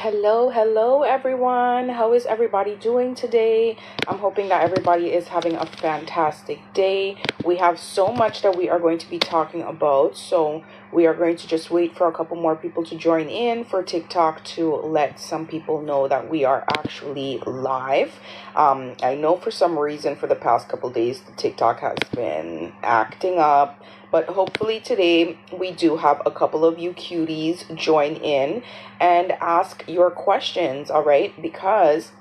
Hello everyone. How is everybody doing today? I'm hoping that everybody is having a fantastic day. We have so much that we are going to be talking about, so we are going to just wait for a couple more people to join in for TikTok to let some people know that we are actually live. I know for some reason for the past couple days, the TikTok has been acting up, but hopefully today we do have a couple of you cuties join in and ask your questions, all right? Because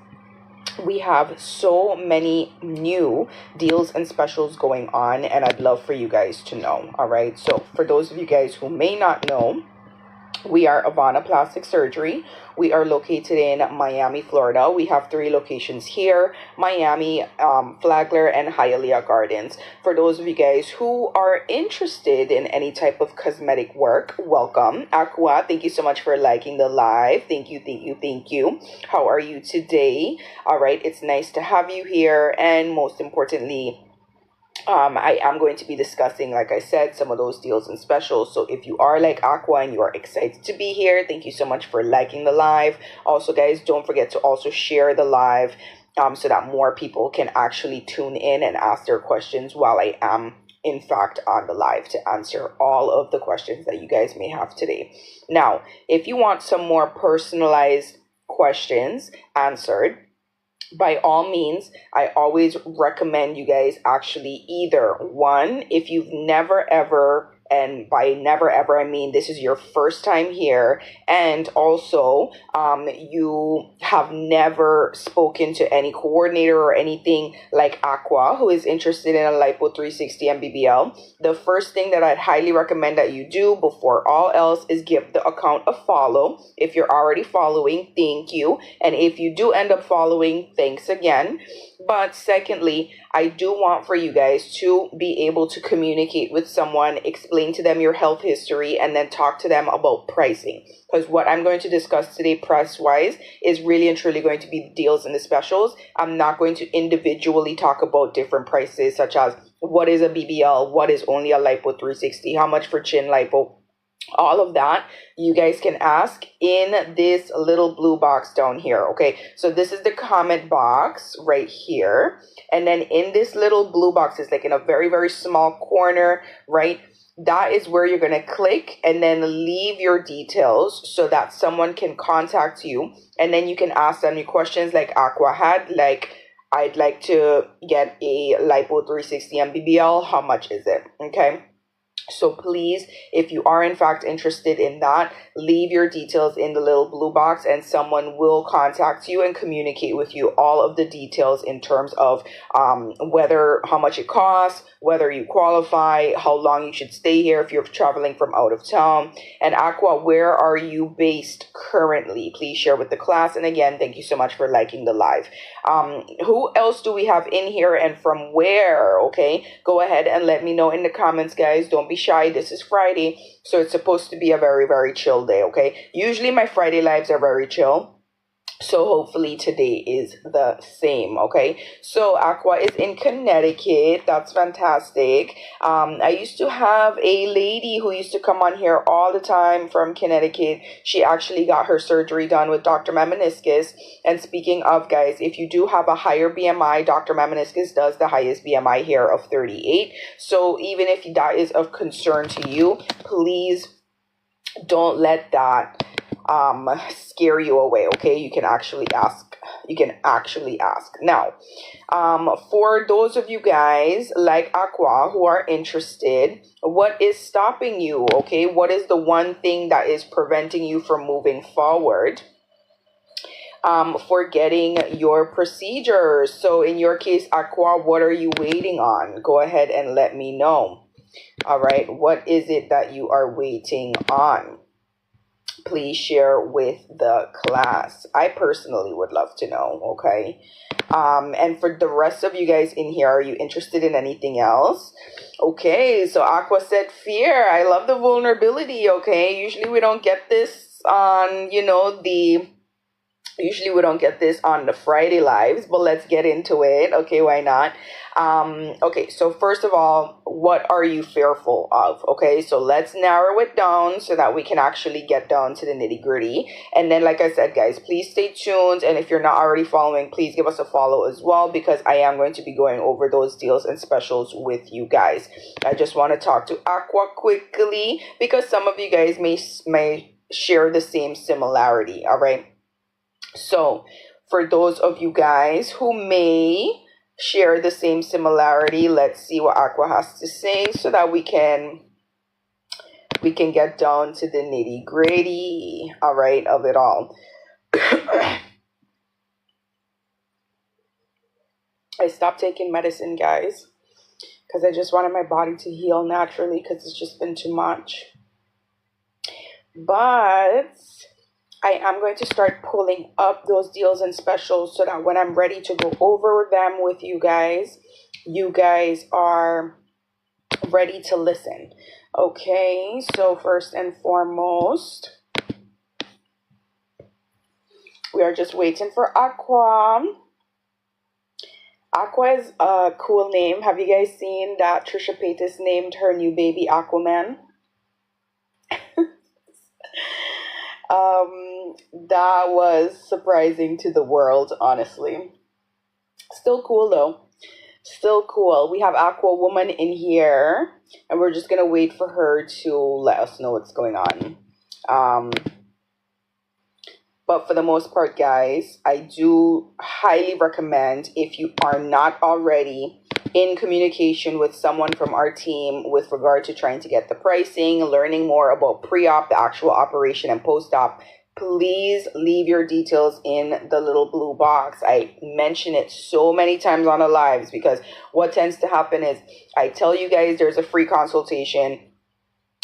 we have so many new deals and specials going on, and I'd love for you guys to know, all right? So for those of you guys who may not know, we are Avana Plastic Surgery. We are located in Miami, Florida. We have 3 locations here: Miami, Flagler, and Hialeah Gardens. For those of you guys who are interested in any type of cosmetic work, welcome. Aqua, thank you so much for liking the live. Thank you. How are you today? All right, it's nice to have you here. And most importantly, I am going to be discussing, like I said, some of those deals and specials. So if you are like Aqua and you are excited to be here, thank you so much for liking the live. Also, guys, don't forget to also share the live so that more people can actually tune in and ask their questions while I am, in fact, on the live to answer all of the questions that you guys may have today. Now, if you want some more personalized questions answered, by all means, I always recommend you guys actually either one, if you've never ever, and by never ever, I mean this is your first time here, and also you have never spoken to any coordinator or anything like Aqua who is interested in a Lipo 360 and BBL. The first thing that I'd highly recommend that you do before all else is give the account a follow. If you're already following, thank you. And if you do end up following, thanks again. But secondly, I do want for you guys to be able to communicate with someone, explain to them your health history, and then talk to them about pricing. Because what I'm going to discuss today price-wise is really and truly going to be the deals and the specials. I'm not going to individually talk about different prices, such as what is a BBL, what is only a Lipo 360, how much for chin lipo. All of that you guys can ask in this little blue box down here. Okay, so this is the comment box right here, and then in this little blue box is like in a very small corner, right? That is where you're going to click and then leave your details so that someone can contact you, and then you can ask them your questions like Aqua had, like, I'd like to get a Lipo 360 and BBL, how much is it? Okay, so please, if you are in fact interested in that, leave your details in the little blue box and someone will contact you and communicate with you all of the details in terms of how much it costs, whether you qualify, how long you should stay here if you're traveling from out of town. And Aqua, where are you based currently? Please share with the class. And again, thank you so much for liking the live. Who else do we have in here and from where? Okay, go ahead and let me know in the comments, guys. Don't be shy. This is Friday, so it's supposed to be a very chill day. Okay, usually my Friday lives are very chill, so hopefully today is the same. Okay, so Aqua is in Connecticut. That's fantastic. I used to have a lady who used to come on here all the time from Connecticut. She actually got her surgery done with Dr. Mamaniscus. And speaking of, guys, if you do have a higher BMI, Dr. Mamaniscus does the highest BMI here of 38. So even if that is of concern to you, please don't let that scare you away. Okay, you can actually ask. Now, for those of you guys like Aqua who are interested, what is stopping you? Okay, what is the one thing that is preventing you from moving forward for getting your procedures? So in your case, Aqua, what are you waiting on? Go ahead and let me know. All right, what is it that you are waiting on? Please share with the class. I personally would love to know. Okay, and for the rest of you guys in here, are you interested in anything else? Okay, so Aqua said fear. I love the vulnerability. Okay, usually we don't get this on, the Usually we don't get this on the Friday lives, but let's get into it. Okay, why not? Okay, so first of all, what are you fearful of? Okay, so let's narrow it down so that we can actually get down to the nitty gritty. And then, like I said, guys, please stay tuned. And if you're not already following, please give us a follow as well, because I am going to be going over those deals and specials with you guys. I just want to talk to Aqua quickly because some of you guys may share the same similarity. All right. So, for those of you guys who may share the same similarity, let's see what Aqua has to say so that we can get down to the nitty gritty, all right, of it all. I stopped taking medicine, guys, because I just wanted my body to heal naturally, because it's just been too much. But I am going to start pulling up those deals and specials so that when I'm ready to go over them with you guys are ready to listen. Okay, so first and foremost, we are just waiting for Aqua. Aqua is a cool name. Have you guys seen that Trisha Paytas named her new baby Aquaman? That was surprising to the world, honestly. Still cool though. Still cool. We have Aqua Woman in here, and we're just gonna wait for her to let us know what's going on. But for the most part, guys, I do highly recommend, if you are not already in communication with someone from our team with regard to trying to get the pricing, learning more about pre-op, the actual operation, and post-op, please leave your details in the little blue box. I mention it so many times on the lives because what tends to happen is I tell you guys there's a free consultation.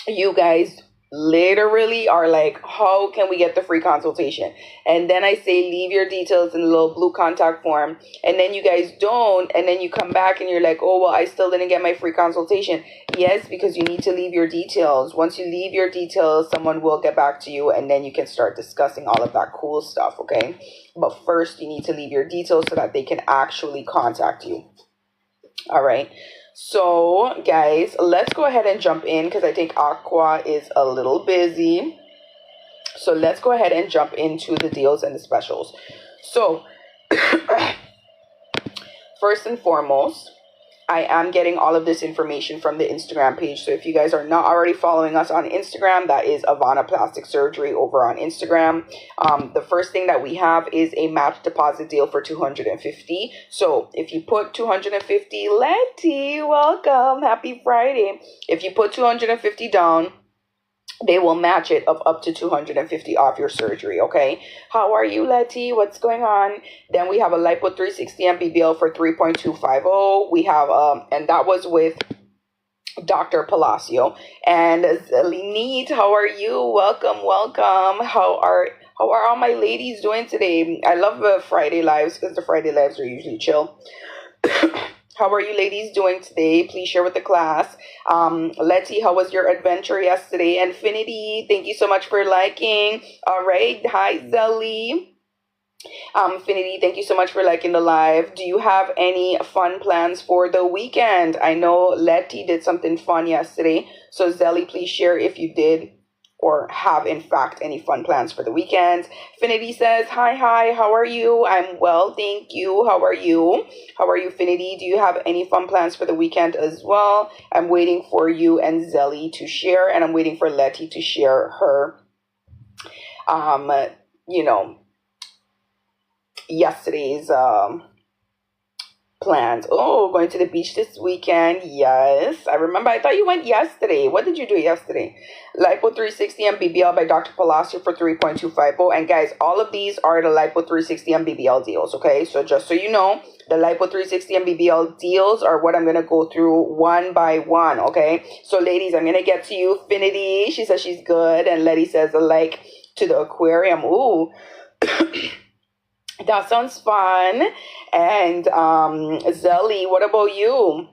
You guys literally are like, how can we get the free consultation? And then I say, leave your details in the little blue contact form. And then you guys don't. And then you come back and you're like, oh, well, I still didn't get my free consultation. Yes, because you need to leave your details. Once you leave your details, someone will get back to you. And then you can start discussing all of that cool stuff. Okay. But first, you need to leave your details so that they can actually contact you. All right. So, guys, let's go ahead and jump in because I think Aqua is a little busy. So let's go ahead and jump into the deals and the specials. So, first and foremost, I am getting all of this information from the Instagram page. So if you guys are not already following us on Instagram, that is Avana Plastic Surgery over on Instagram. The first thing that we have is a match deposit deal for $250. So if you put $250, Letty, welcome, happy Friday. If you put $250 down, they will match it of up to $250 off your surgery. Okay. How are you, Letty? What's going on? Then we have a Lipo 360 and BBL for 3.250. We have and that was with Dr. Palacio. And Zelinit, how are you? Welcome. How are all my ladies doing today? I love the Friday lives because the Friday lives are usually chill. How are you ladies doing today? Please share with the class. Letty, how was your adventure yesterday? Infinity, thank you so much for liking. All right. Hi, Zelly. Infinity, thank you so much for liking the live. Do you have any fun plans for the weekend? I know Letty did something fun yesterday. So, Zelly, please share if you did or have, in fact, any fun plans for the weekend. Finity says, hi, how are you? I'm well, thank you. How are you? Finity? Do you have any fun plans for the weekend as well? I'm waiting for you and Zelly to share, and I'm waiting for Letty to share her, yesterday's plans. Oh, going to the beach this weekend. Yes, I remember. I thought you went yesterday. What did you do yesterday? Lipo 360 and BBL by Dr. Palacio for 3.250. And guys, all of these are the Lipo 360 and BBL deals. Okay, so just so you know, the Lipo 360 and BBL deals are what I'm going to go through one by one. Okay, so ladies, I'm going to get to you. Finity, she says she's good. And Letty says, like to the aquarium. Ooh. That sounds fun. And Zelly, what about you?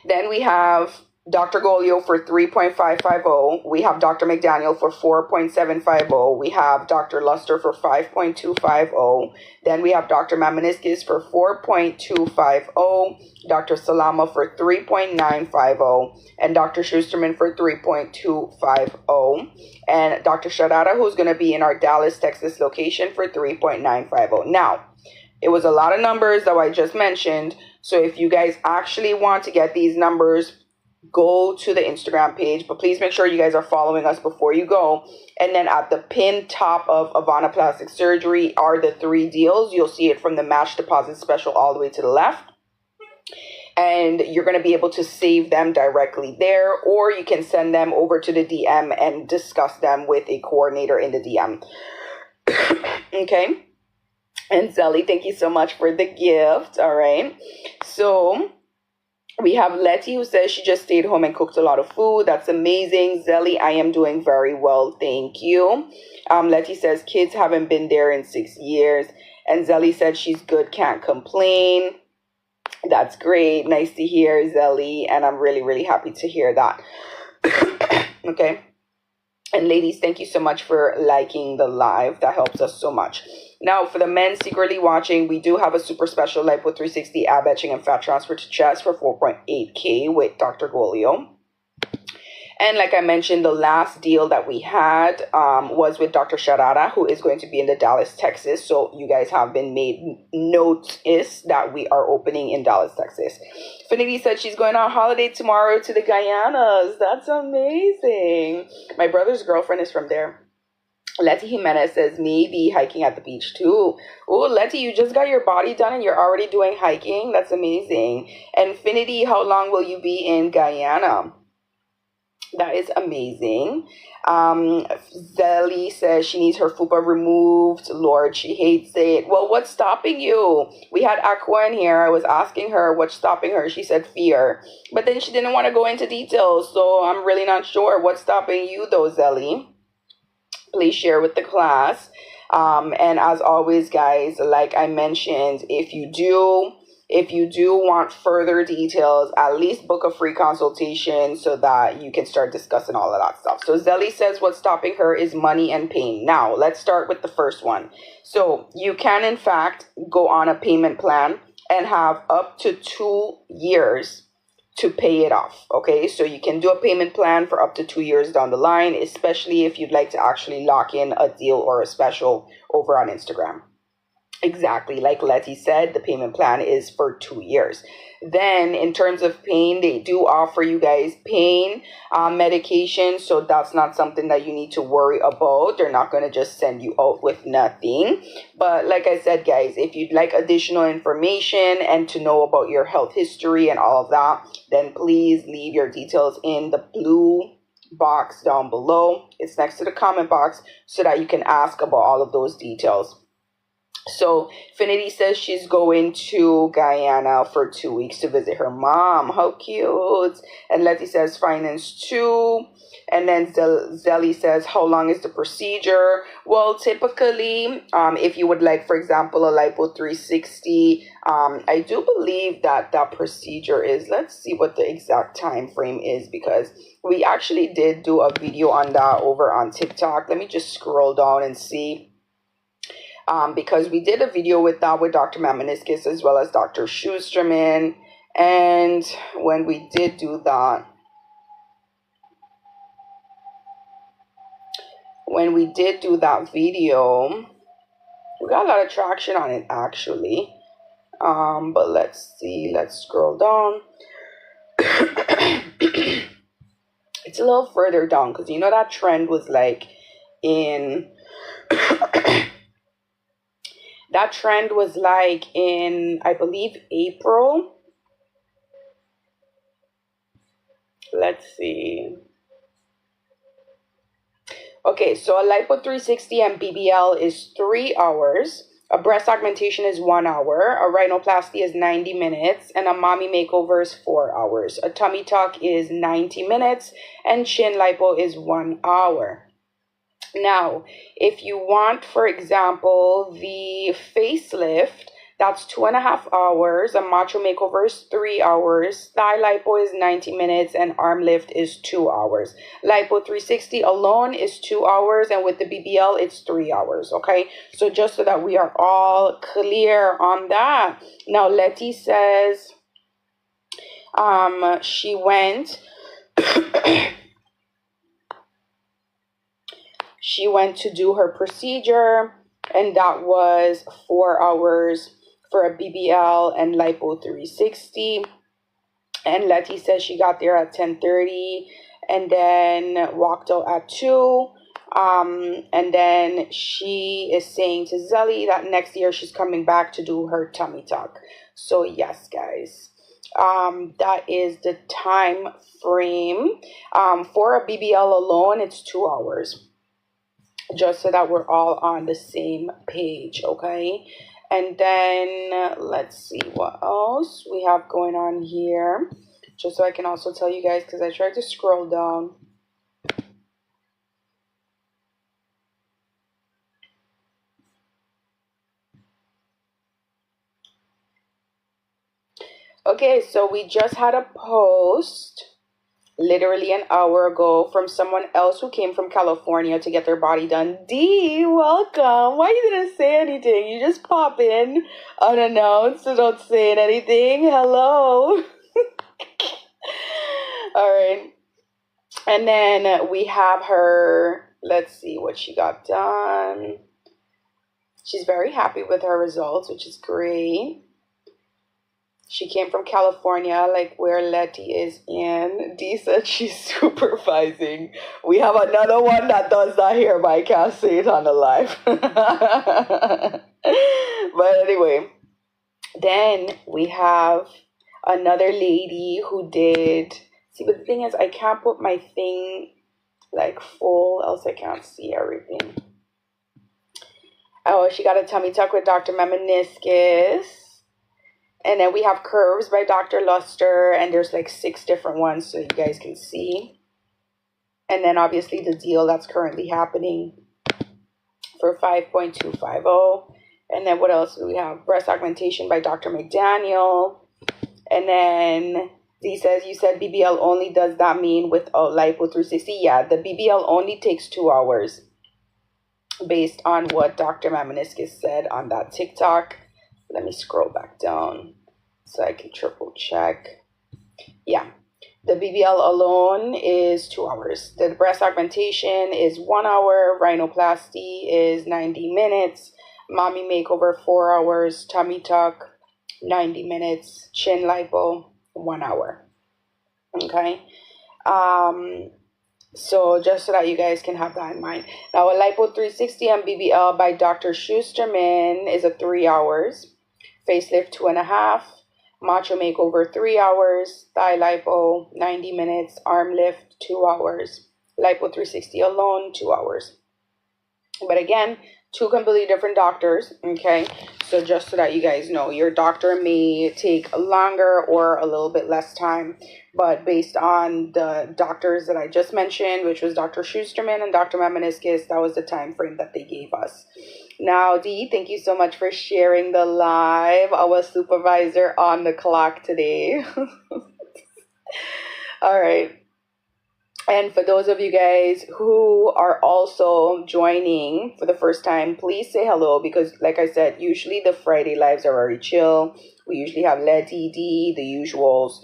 Then we have Dr. Golio for 3.550. We have Dr. McDaniel for 4.750. We have Dr. Luster for 5.250. Then we have Dr. Mamaniskis for 4.250. Dr. Salama for 3.950. And Dr. Schusterman for 3.250. And Dr. Sharada, who's going to be in our Dallas, Texas location, for 3.950. Now, it was a lot of numbers that I just mentioned. So if you guys actually want to get these numbers, go to the Instagram page, but please make sure you guys are following us before you go. And then at the pinned top of Avana Plastic Surgery are the 3 deals. You'll see it from the match deposit special all the way to the left. And you're going to be able to save them directly there, or you can send them over to the DM and discuss them with a coordinator in the DM. Okay. And Zelly, thank you so much for the gift. All right. So we have Letty, who says she just stayed home and cooked a lot of food. That's amazing. Zelly, I am doing very well. Thank you. Letty says kids haven't been there in 6 years. And Zelly said she's good, can't complain. That's great. Nice to hear, Zelly. And I'm really, really happy to hear that. Okay. And ladies, thank you so much for liking the live. That helps us so much. Now, for the men secretly watching, we do have a super special Lipo 360 ab etching and fat transfer to chest for 4.8K with Dr. Golio. And like I mentioned, the last deal that we had was with Dr. Sharada, who is going to be in the Dallas, Texas. So you guys have been made notice that we are opening in Dallas, Texas. Finity said she's going on holiday tomorrow to the Guyanas. That's amazing. My brother's girlfriend is from there. Letty Jimenez says maybe hiking at the beach too. Oh, Letty, you just got your body done and you're already doing hiking. That's amazing. Infinity, how long will you be in Guyana? That is amazing. Zelly says she needs her fupa removed. Lord, she hates it. Well, what's stopping you? We had Aqua in here. I was asking her what's stopping her. She said fear. But then she didn't want to go into details. So I'm really not sure what's stopping you though, Zelly. Please share with the class. And as always, guys, like I mentioned, if you do want further details, at least book a free consultation so that you can start discussing all of that stuff. So Zelly says what's stopping her is money and pain. Now, let's start with the first one. So you can, in fact, go on a payment plan and have up to 2 years to pay it off. Okay, so you can do a payment plan for up to 2 years down the line, especially if you'd like to actually lock in a deal or a special over on Instagram. Exactly, like Letty said, the payment plan is for 2 years. Then in terms of pain, they do offer you guys pain medication, so that's not something that you need to worry about. They're not going to just send you out with nothing. But like I said, guys, if you'd like additional information and to know about your health history and all of that, then please leave your details in the blue box down below. It's next to the comment box so that you can ask about all of those details. So Finity says she's going to Guyana for 2 weeks to visit her mom. How cute. And Letty says finance too. And then Zelly says, how long is the procedure? Well, typically, if you would like, for example, a Lipo 360, I do believe that that procedure is, let's see what the exact time frame is, because we actually did do a video on that over on TikTok. Let me just scroll down and see. Because we did a video with that with Dr. Mamaniskis as well as Dr. Schusterman. And when we did do that, video, we got a lot of traction on it actually. But let's see, let's scroll down. It's a little further down because you know that trend was like in that trend was like in, I believe, April. Let's see. Okay, so a Lipo 360 and BBL is 3 hours. A breast augmentation is 1 hour. A rhinoplasty is 90 minutes. And a mommy makeover is 4 hours. A tummy tuck is 90 minutes. And chin lipo is 1 hour. Now, if you want, for example, the facelift, That's 2.5 hours. A macho makeover is 3 hours. Thigh lipo is 90 minutes, and arm lift is 2 hours. Lipo 360 alone is 2 hours, and with the BBL, it's 3 hours. Okay, so just so that we are all clear on that. Now, Letty says, she went. She went to do her procedure, and that was 4 hours for a BBL and lipo 360. And Letty says she got there at 10:30 and then walked out at 2. And then she is saying to Zelly that next year she's coming back to do her tummy tuck. So yes, guys, that is the time frame. For a BBL alone, it's 2 hours. Just so that we're all on the same page, okay? And then let's see what else we have going on here. Just so I can also tell you guys, because I tried to scroll down. Okay, so we just had a post literally an hour ago from someone else who came from California to get their body done. D, welcome. Why you didn't say anything? You just pop in unannounced without saying anything. Hello. All right. And then we have her. Let's see what she got done. She's very happy with her results, which is great. She came from California, like where Letty is in. Dee said she's supervising. We have another one that does that here, but I can't say it on the live. But anyway, then we have another lady who did. See, but the thing is, I can't put my thing like full, else I can't see everything. Oh, she got a tummy tuck with Dr. Memeniscus. And then we have curves by Dr. Luster, and there's like 6 different ones so you guys can see. And then obviously the deal that's currently happening for 5.250. And then what else do we have? Breast augmentation by Dr. McDaniel. And then he says, you said BBL only. Does that mean with lipo 360? Yeah, the BBL only takes 2 hours based on what Dr. Memeniscus said on that TikTok. Let me scroll back down so I can triple check. Yeah, the BBL alone is 2 hours. The breast augmentation is 1 hour. Rhinoplasty is 90 minutes. Mommy makeover 4 hours. Tummy tuck 90 minutes. Chin lipo 1 hour. Okay. So just so that you guys can have that in mind. Now a lipo 360 and BBL by Dr. Schusterman is a 3 hours. Facelift 2.5, macho makeover 3 hours, thigh lipo 90 minutes, arm lift 2 hours, lipo 360 alone 2 hours. But again, 2 completely different doctors, okay? So just so that you guys know, your doctor may take longer or a little bit less time, but based on the doctors that I just mentioned, which was Dr. Schusterman and Dr. Memeniscus, that was the time frame that they gave us. Now, Dee, thank you so much for sharing the live. Our supervisor on the clock today. All right. And for those of you guys who are also joining for the first time, please say hello because, like I said, usually the Friday lives are very chill. We usually have Letty, Dee, the usuals.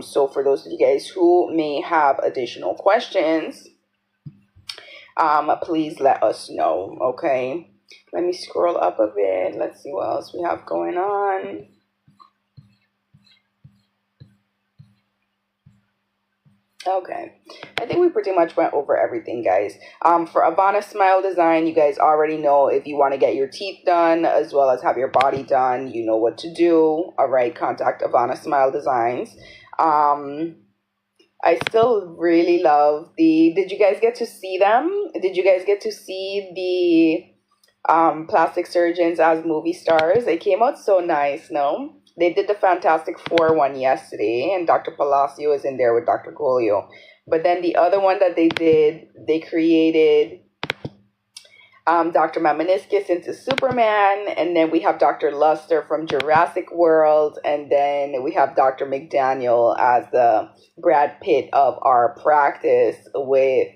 So for those of you guys who may have additional questions, please let us know, okay? Let me scroll up a bit. Let's see what else we have going on. Okay, I think we pretty much went over everything, guys. For Avana Smile Design, you guys already know if you want to get your teeth done as well as have your body done, you know what to do. All right, contact Avana Smile Designs. I still really love did you guys get to see them? Did you guys get to see the plastic surgeons as movie stars? They came out so nice, no? They did the Fantastic Four one yesterday, and Dr. Palacio is in there with Dr. Golio. But then the other one that they did, they created Dr. Mamaniscus into Superman, and then we have Dr. Luster from Jurassic World, and then we have Dr. McDaniel as the Brad Pitt of our practice with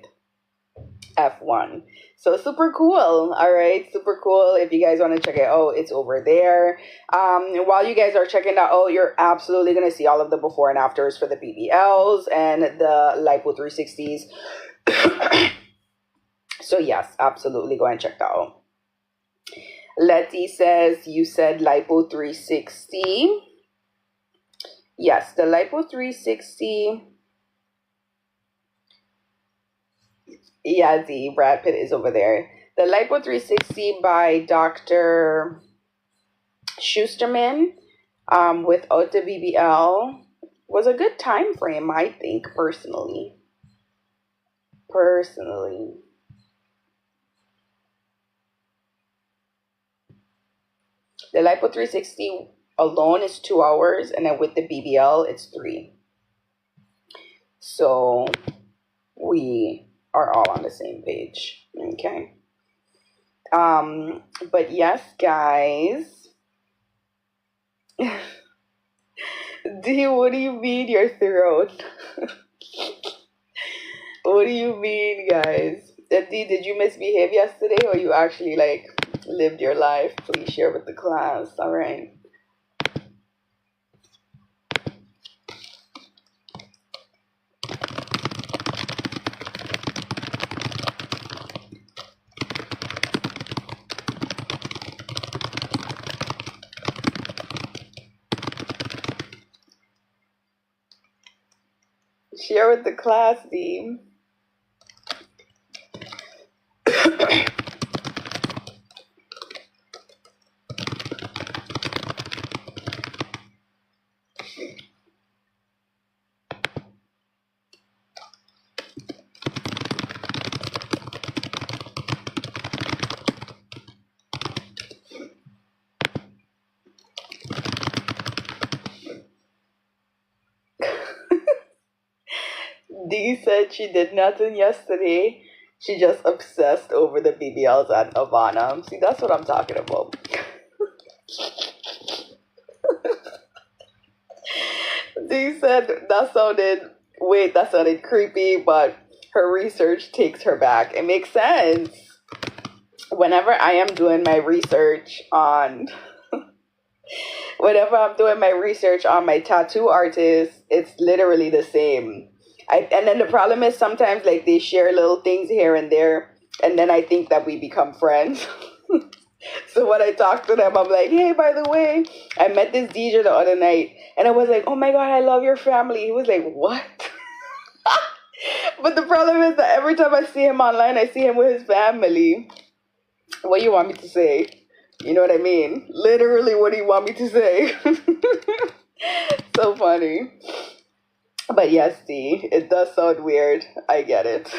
F1. So super cool. All right, super cool. If you guys want to check it out, it's over there. While you guys are checking that out, you're absolutely going to see all of the before and afters for the BBLs and the Lipo 360s. So yes, absolutely go and check that out. Letty says, you said Lipo 360. Yes, the Lipo 360. Yeah, the Brad Pitt is over there. The Lipo 360 by Dr. Schusterman, without the BBL, was a good time frame, I think, personally. The Lipo 360 alone is 2 hours, and then with the BBL, it's 3. So we are all on the same page. Okay. But yes, guys. What do you mean your throat? What do you mean, guys? D, did you misbehave yesterday, or you actually like lived your life? Please share with the class. All right. Share with the class, D. Dee said she did nothing yesterday. She just obsessed over the BBLs at Avana. See, that's what I'm talking about. Dee said that sounded creepy, but her research takes her back. It makes sense. Whenever I am doing my research on my tattoo artist, it's literally the same. And then the problem is sometimes like they share little things here and there, and then I think that we become friends. So when I talk to them, I'm like, hey, by the way, I met this DJ the other night, and I was like, oh my God, I love your family. He was like, what? But the problem is that every time I see him online, I see him with his family. What do you want me to say? You know what I mean? Literally, what do you want me to say? So funny. But yes, D, it does sound weird. I get it.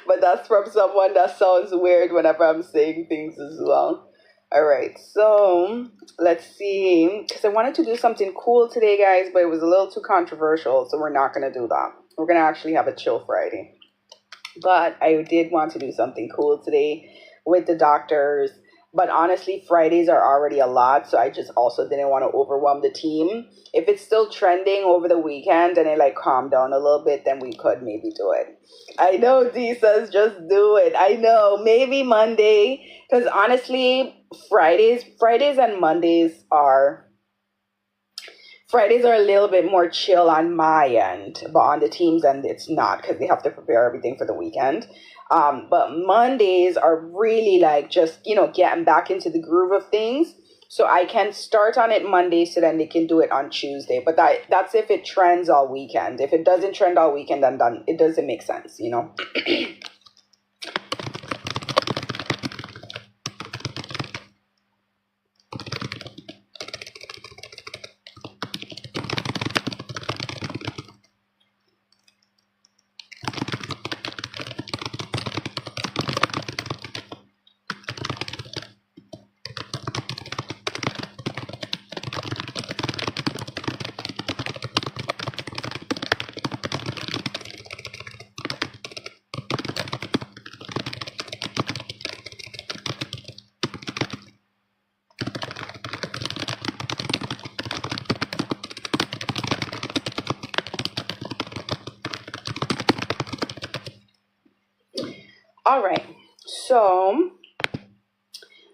But that's from someone that sounds weird whenever I'm saying things as well. All right, so let's see. Because I wanted to do something cool today, guys, but it was a little too controversial, so we're not going to do that. We're going to actually have a chill Friday. But I did want to do something cool today with the doctors. But honestly, Fridays are already a lot, so I just also didn't want to overwhelm the team. If it's still trending over the weekend and it like calmed down a little bit, then we could maybe do it. I know D says just do it. I know, maybe Monday, because honestly, Fridays and Mondays are a little bit more chill on my end, but on the team's end, it's not, because they have to prepare everything for the weekend. But Mondays are really like just, getting back into the groove of things. So I can start on it Monday, so then they can do it on Tuesday. But that's if it trends all weekend. If it doesn't trend all weekend, then it doesn't make sense, All right. So,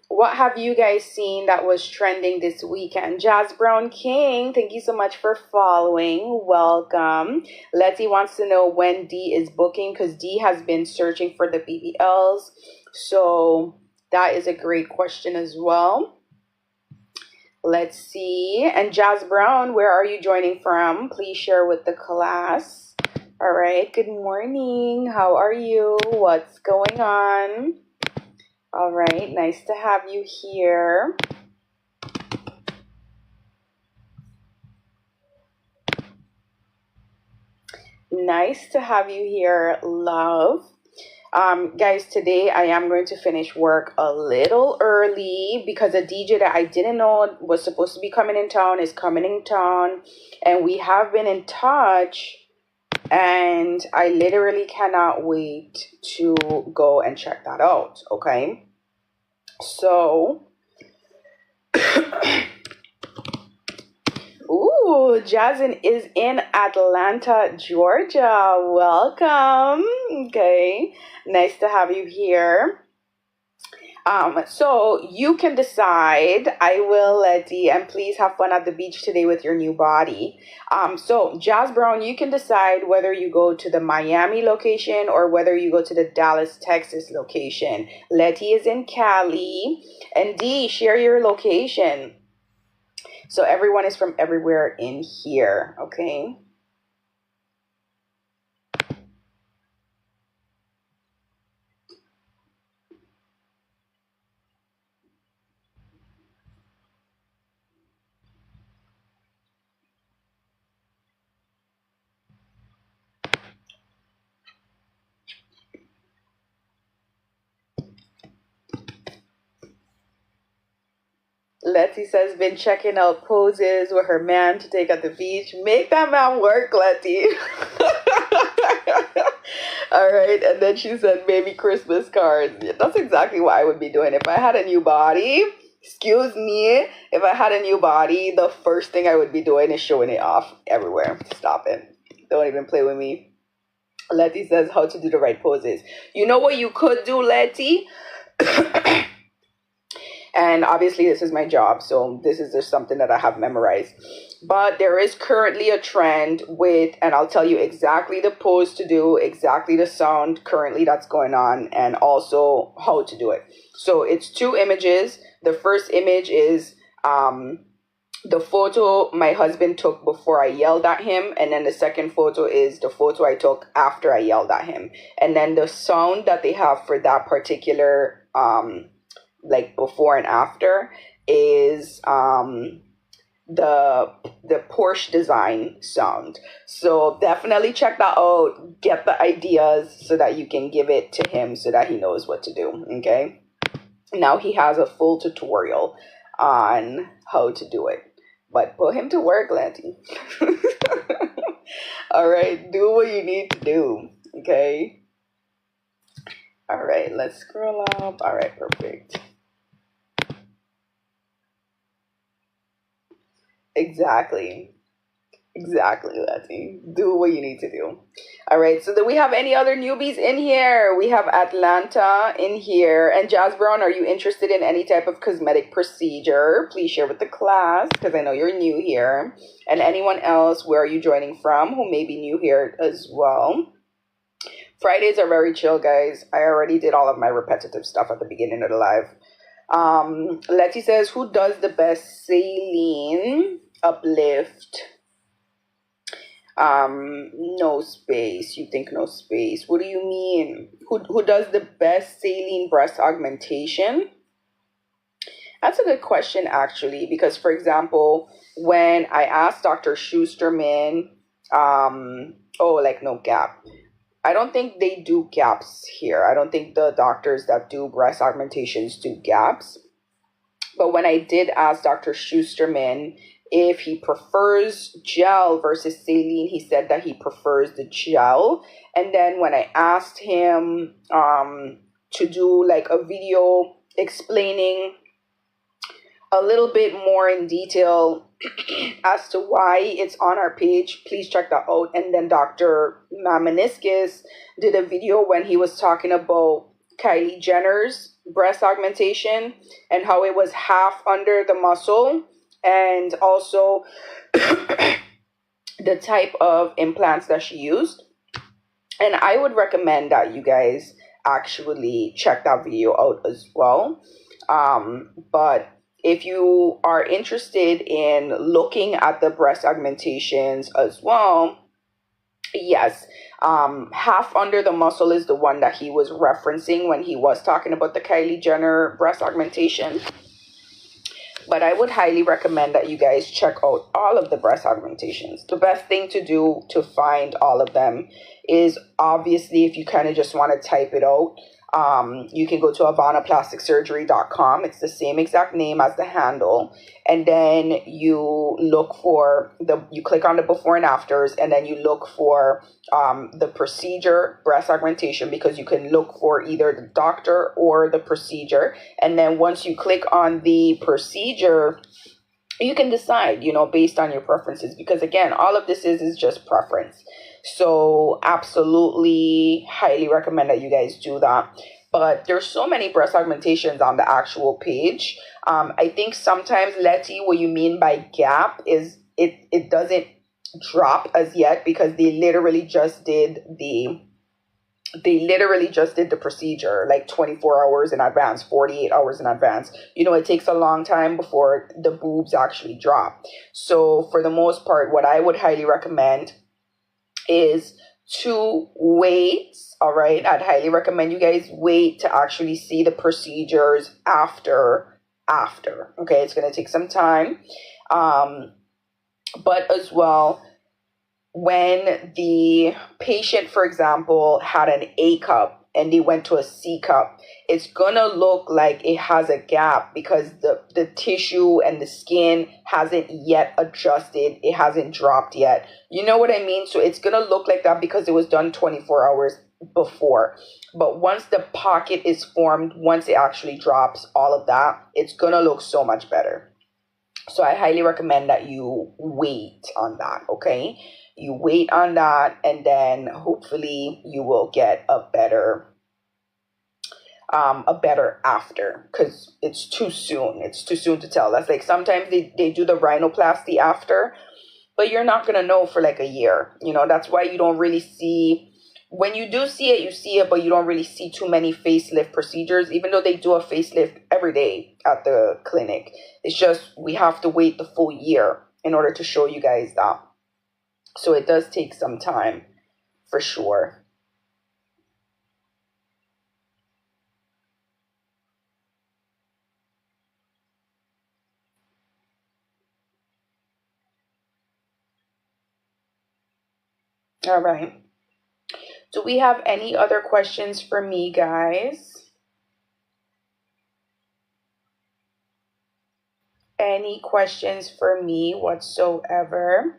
what have you guys seen that was trending this weekend? Jazz Brown King, thank you so much for following. Welcome. Letty wants to know when D is booking because D has been searching for the BBLs. So that is a great question as well. Let's see. And Jazz Brown, where are you joining from? Please share with the class. All right. Good morning. How are you? What's going on? All right, nice to have you here. Nice to have you here, love. Guys, today I am going to finish work a little early because a DJ that I didn't know was supposed to be coming in town is coming in town, and we have been in touch, and I literally cannot wait to go and check that out, okay? So... Ooh, Jasmine is in Atlanta, Georgia. Welcome. Okay, nice to have you here. So you can decide. I will let you, and please have fun at the beach today with your new body. So Jazz Brown, you can decide whether you go to the Miami location or whether you go to the Dallas, Texas location. Letty is in Cali, and D, share your location. So everyone is from everywhere in here, okay? Letty says, been checking out poses with her man to take at the beach. Make that man work, Letty. All right. And then she said, maybe Christmas cards. That's exactly what I would be doing. If I had a new body, excuse me, if I had a new body, the first thing I would be doing is showing it off everywhere. Stop it. Don't even play with me. Letty says, how to do the right poses. You know what you could do, Letty? And obviously this is my job, so this is just something that I have memorized. But there is currently a trend with, and I'll tell you exactly the pose to do, exactly the sound currently that's going on, and also how to do it. So it's 2 images. The first image is the photo my husband took before I yelled at him, and then the second photo is the photo I took after I yelled at him. And then the sound that they have for that particular like before and after is the Porsche design sound. So definitely check that out, get the ideas so that you can give it to him so that he knows what to do. Okay, now he has a full tutorial on how to do it, but put him to work, Letty. All right, do what you need to do. Okay, all right, let's scroll up. All right, perfect. Exactly, Letty. Do what you need to do. All right, so do we have any other newbies in here? We have Atlanta in here. And Jazz Brown, are you interested in any type of cosmetic procedure? Please share with the class because I know you're new here. And anyone else, where are you joining from who may be new here as well? Fridays are very chill, guys. I already did all of my repetitive stuff at the beginning of the live. Letty says, who does the best saline uplift? No space. You think no space. What do you mean? Who does the best saline breast augmentation? That's a good question, actually, because, for example, when I asked Dr. Schusterman, like no gap. I don't think they do gaps here. I don't think the doctors that do breast augmentations do gaps. But when I did ask Dr. Schusterman if he prefers gel versus saline, he said that he prefers the gel. And then when I asked him to do like a video explaining a little bit more in detail as to why it's on our page, please check that out. And then Dr. Mamaniskis did a video when he was talking about Kylie Jenner's breast augmentation and how it was half under the muscle, and also the type of implants that she used. And I would recommend that you guys actually check that video out as well. But if you are interested in looking at the breast augmentations as well, yes, half under the muscle is the one that he was referencing when he was talking about the Kylie Jenner breast augmentation. But I would highly recommend that you guys check out all of the breast augmentations. The best thing to do to find all of them is, obviously, if you kind of just want to type it out, you can go to avanaplasticsurgery.com. It's the same exact name as the handle. And then you look for you click on the before and afters, and then you look for the procedure breast augmentation, because you can look for either the doctor or the procedure. And then once you click on the procedure, you can decide, based on your preferences, because again, all of this is just preference. So absolutely highly recommend that you guys do that. But there's so many breast augmentations on the actual page. I think sometimes, Letty, what you mean by gap is it doesn't drop as yet, because they literally just did the procedure like 24 hours in advance, 48 hours in advance. It takes a long time before the boobs actually drop. So for the most part, what I would highly recommend is to wait. All right, I'd highly recommend you guys wait to actually see the procedures after. Okay, it's going to take some time. But as well, when the patient, for example, had an A cup and they went to a C cup, it's gonna look like it has a gap, because the tissue and the skin hasn't yet adjusted. It hasn't dropped yet. You know what I mean? So it's gonna look like that because it was done 24 hours before. But once the pocket is formed, once it actually drops, all of that, it's gonna look so much better. So I highly recommend that you wait on that, okay? You wait on that, and then hopefully you will get a better after, because it's too soon. It's too soon to tell. That's like sometimes they do the rhinoplasty after, but you're not gonna know for like a year. That's why you don't really see. When you do see it, you see it, but you don't really see too many facelift procedures, even though they do a facelift every day at the clinic. It's just we have to wait the full year in order to show you guys that. So it does take some time, for sure. All right. Do we have any other questions for me, guys? Any questions for me whatsoever?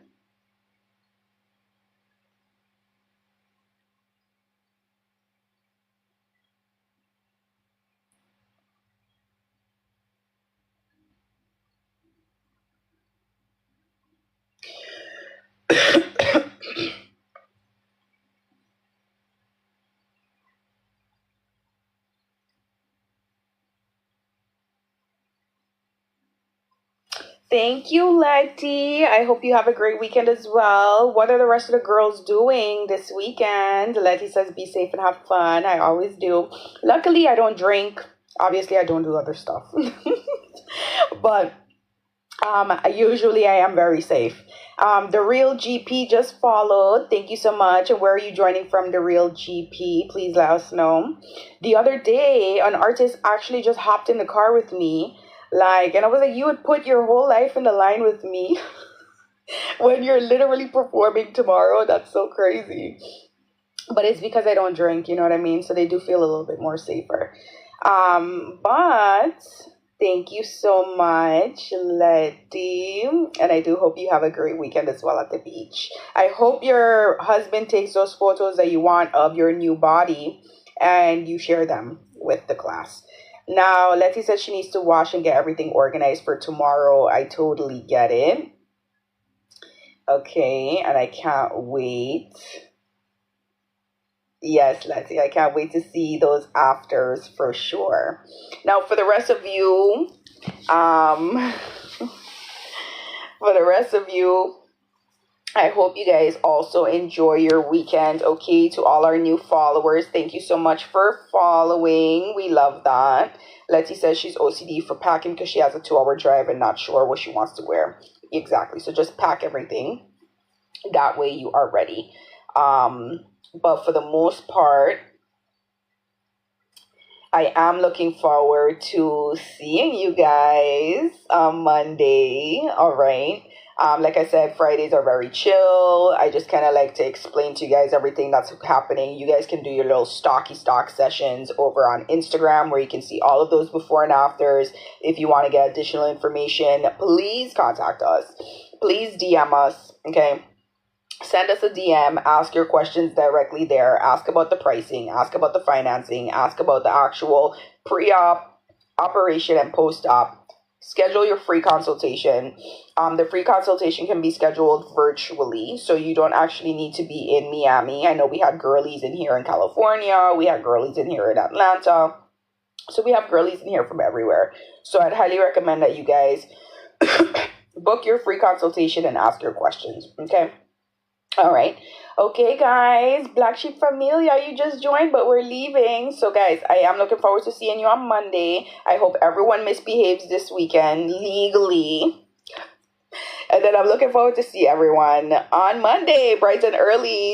Thank you, Letty. I hope you have a great weekend as well. What are the rest of the girls doing this weekend? Letty says be safe and have fun. I always do. Luckily, I don't drink. Obviously, I don't do other stuff. But usually I am very safe. The Real GP just followed. Thank you so much. And where are you joining from, The Real GP? Please let us know. The other day, an artist actually just hopped in the car with me. And I was like, you would put your whole life in the line with me when you're literally performing tomorrow? That's so crazy. But it's because I don't drink, you know what I mean? So they do feel a little bit more safer. But thank you so much, Letty. And I do hope you have a great weekend as well at the beach. I hope your husband takes those photos that you want of your new body and you share them with the class. Now, Letty says she needs to wash and get everything organized for tomorrow. I totally get it. Okay, and I can't wait. Yes, Letty, I can't wait to see those afters for sure. Now, for the rest of you, um, for the rest of you, I hope you guys also enjoy your weekend. Okay, to all our new followers, thank you so much for following. We love that. Letty says she's OCD for packing because she has a 2 hour drive and not sure what she wants to wear. Exactly. So just pack everything. That way you are ready. But for the most part, I am looking forward to seeing you guys on Monday. All right. Like I said, Fridays are very chill. I just kind of like to explain to you guys everything that's happening. You guys can do your little stock sessions over on Instagram where you can see all of those before and afters. If you want to get additional information, please contact us. Please DM us. Okay. Send us a DM, ask your questions directly there, ask about the pricing, ask about the financing, ask about the actual pre-op, operation, and post-op. Schedule your free consultation. The free consultation can be scheduled virtually, so you don't actually need to be in Miami. I know we had girlies in here in California, we had girlies in here in Atlanta, so we have girlies in here from everywhere. So I'd highly recommend that you guys book your free consultation and ask your questions, okay? All right. Okay, guys. Black Sheep Familia, you just joined, but we're leaving. So, guys, I am looking forward to seeing you on Monday. I hope everyone misbehaves this weekend legally. And then I'm looking forward to see everyone on Monday, bright and early.